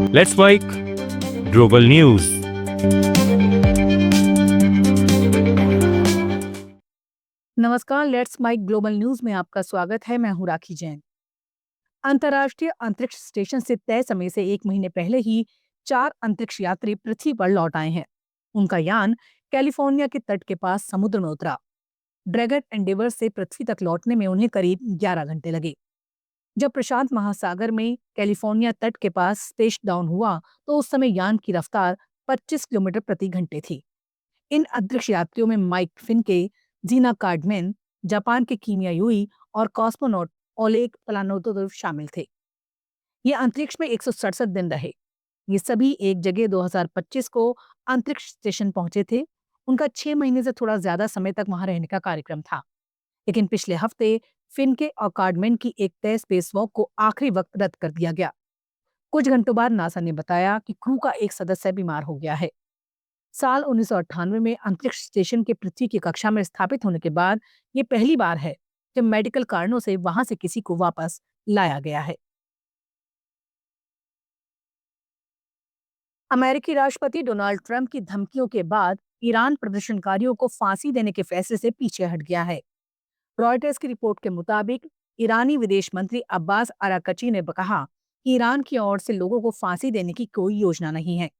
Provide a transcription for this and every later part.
Let's mic global news. नमस्कार, let's mic global news में आपका स्वागत है। मैं हूं राखी जैन। अंतर्राष्ट्रीय अंतरिक्ष स्टेशन से तय समय से 1 महीने पहले ही 4 अंतरिक्ष यात्री पृथ्वी पर लौट आए हैं। उनका यान कैलिफोर्निया के तट के पास समुद्र में उतरा। ड्रैगन एंडेवर से पृथ्वी तक लौटने में उन्हें करीब 11 घंटे लगे। जब प्रशांत महासागर में कैलिफोर्निया तट के पास स्पेस डाउन हुआ तो उस समय यान की रफ्तार 25 किलोमीटर प्रति घंटे थी। इन अंतरिक्ष यात्रियों में माइक फिनके, जीना कार्डमैन, जापान के कीमिया युई और कॉस्मोनॉट ओलेग पलानोतोव शामिल थे। ये अंतरिक्ष में 167 दिन रहे। ये सभी एक जगह 2025 को अंतरिक्ष स्टेशन पहुंचे थे। उनका 6 महीने से थोड़ा ज्यादा समय तक वहां रहने का कार्यक्रम था। लेकिन पिछले हफ्ते फिनके और कार्डमैन की एक तय स्पेस वॉक को आखिरी वक्त रद्द कर दिया गया। कुछ घंटों बाद नासा ने बताया कि क्रू का एक सदस्य बीमार हो गया है। साल 1998 में अंतरिक्ष स्टेशन के पृथ्वी की कक्षा में स्थापित होने के बाद ये पहली बार है जब मेडिकल कारणों से वहां से किसी को वापस लाया गया है। अमेरिकी राष्ट्रपति डोनाल्ड ट्रंप की धमकियों के बाद ईरान प्रदर्शनकारियों को फांसी देने के फैसले से पीछे हट गया है। रॉयटर्स की रिपोर्ट के मुताबिक ईरानी विदेश मंत्री अब्बास अराकची ने कहा कि ईरान की ओर से लोगों को फांसी देने की कोई योजना नहीं है।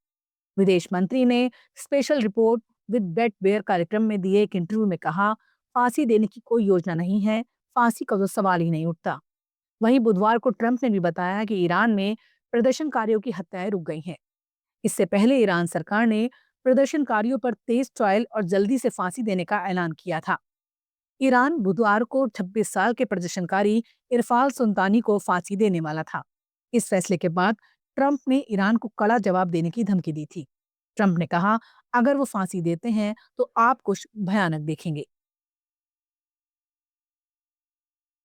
विदेश मंत्री ने special report with Bret Baier कार्यक्रम में दिए एक इंटरव्यू में कहा, फांसी देने की कोई योजना नहीं है, फांसी का तो सवाल ही नहीं उठता। वहीं बुधवार को ट्रंप ने भी बताया कि ईरान में प्रदर्शनकारियों की हत्याएं रुक गई हैं। इससे पहले ईरान सरकार ने प्रदर्शनकारियों पर तेज ट्रायल और जल्दी से फांसी देने का ऐलान किया था। ईरान बुधवार को 26 साल के प्रदर्शनकारी इरफाल सुल्तानी को फांसी देने वाला था। इस फैसले के बाद ट्रंप ने ईरान को कड़ा जवाब देने की धमकी दी थी। ट्रंप ने कहा, अगर वो फांसी देते हैं तो आप कुछ भयानक देखेंगे।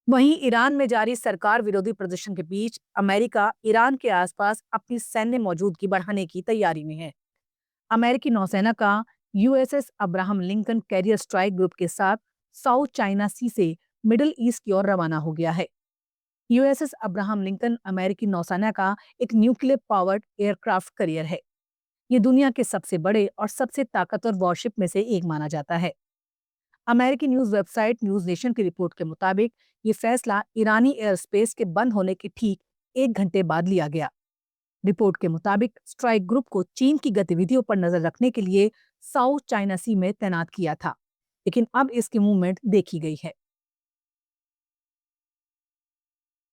वहीं ईरान में जारी सरकार विरोधी प्रदर्शन के बीच अमेरिका ईरान के आसपास अपनी सैन्य मौजूदगी बढ़ाने की तैयारी में है। अमेरिकी नौसेना का USS Abraham Lincoln carrier strike group के साथ साउथ चाइना सी से मिडिल ईस्ट की ओर रवाना हो गया है। यूएसएस अब्राहम लिंकन अमेरिकी नौसेना का एक न्यूक्लियर पावर्ड एयरक्राफ्ट कैरियर है। ये दुनिया के सबसे बड़े और सबसे ताकतवर वॉरशिप में से एक माना जाता है। अमेरिकी न्यूज वेबसाइट न्यूज नेशन की रिपोर्ट के मुताबिक ये फैसला ईरानी एयर स्पेस के बंद होने के ठीक 1 घंटे बाद लिया गया। रिपोर्ट के मुताबिक स्ट्राइक ग्रुप को चीन की गतिविधियों पर नजर रखने के लिए साउथ चाइना सी में तैनात किया था, लेकिन अब इसकी मूवमेंट देखी गई है।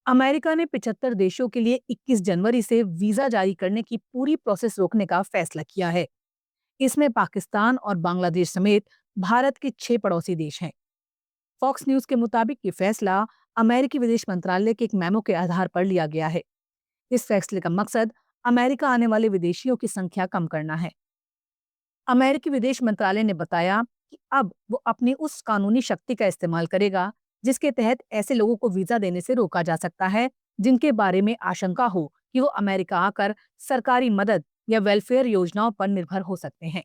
अमेरिका ने 75 देशों के लिए 21 जनवरी से वीजा जारी करने की पूरी प्रोसेस रोकने का फैसला किया है। इसमें पाकिस्तान और बांग्लादेश समेत भारत के 6 पड़ोसी देश हैं। फॉक्स न्यूज के मुताबिक ये फैसला अमेरिकी विदेश मंत्रालय के एक मेमो के आधार पर लिया गया है। इस फैसले का मकसद अमेरिका आने वाले विदेशियों की संख्या कम करना है। अमेरिकी विदेश मंत्रालय ने बताया कि अब वो अपनी उस कानूनी शक्ति का इस्तेमाल करेगा जिसके तहत ऐसे लोगों को वीजा देने से रोका जा सकता है जिनके बारे में आशंका हो कि वो अमेरिका आकर सरकारी मदद या वेलफेयर योजनाओं पर निर्भर हो सकते हैं।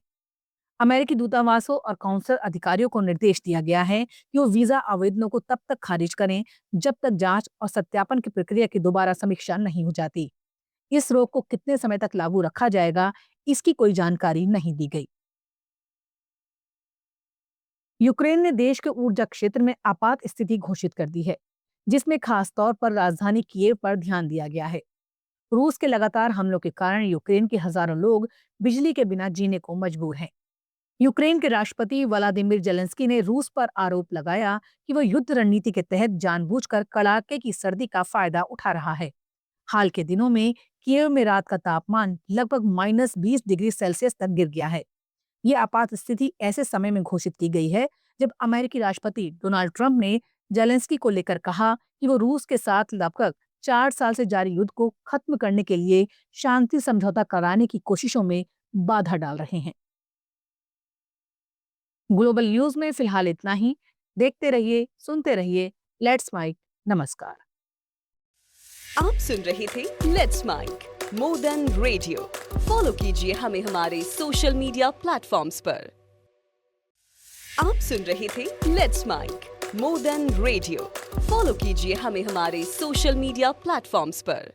अमेरिकी दूतावासों और काउंसलर अधिकारियों को निर्देश दिया गया है कि वो वीजा आवेदनों को तब तक खारिज करें जब तक जांच और सत्यापन की प्रक्रिया की दोबारा समीक्षा नहीं हो जाती। इस रोक को कितने समय तक लागू रखा जाएगा, इसकी कोई जानकारी नहीं दी गई। यूक्रेन ने देश के ऊर्जा क्षेत्र में आपात स्थिति घोषित कर दी है, जिसमें खास तौर पर राजधानी कीव पर ध्यान दिया गया है। रूस के लगातार हमलों के कारण यूक्रेन के हजारों लोग बिजली के बिना जीने को मजबूर हैं। यूक्रेन के राष्ट्रपति व्लादिमीर जेलेंस्की ने रूस पर आरोप लगाया कि वह युद्ध रणनीति के तहत जानबूझकर कड़ाके की सर्दी का फायदा उठा रहा है। हाल के दिनों में कीव में रात का तापमान लगभग -20 डिग्री सेल्सियस तक गिर गया है। ये आपात स्थिति ऐसे समय में घोषित की गई है जब अमेरिकी राष्ट्रपति डोनाल्ड ट्रंप ने जेलेंस्की को लेकर कहा कि वो रूस के साथ लगभग 4 साल से जारी युद्ध को खत्म करने के लिए शांति समझौता कराने की कोशिशों में बाधा डाल रहे हैं। ग्लोबल न्यूज में फिलहाल इतना ही। देखते रहिए, सुनते रहिए लेट्स माइक। नमस्कार। आप सुन रहे थे let's mic more than radio. Follow कीजिए हमें हमारे सोशल मीडिया प्लेटफॉर्म्स पर। आप सुन रहे थे let's mic more than radio. Follow कीजिए हमें हमारे सोशल मीडिया प्लेटफॉर्म्स पर।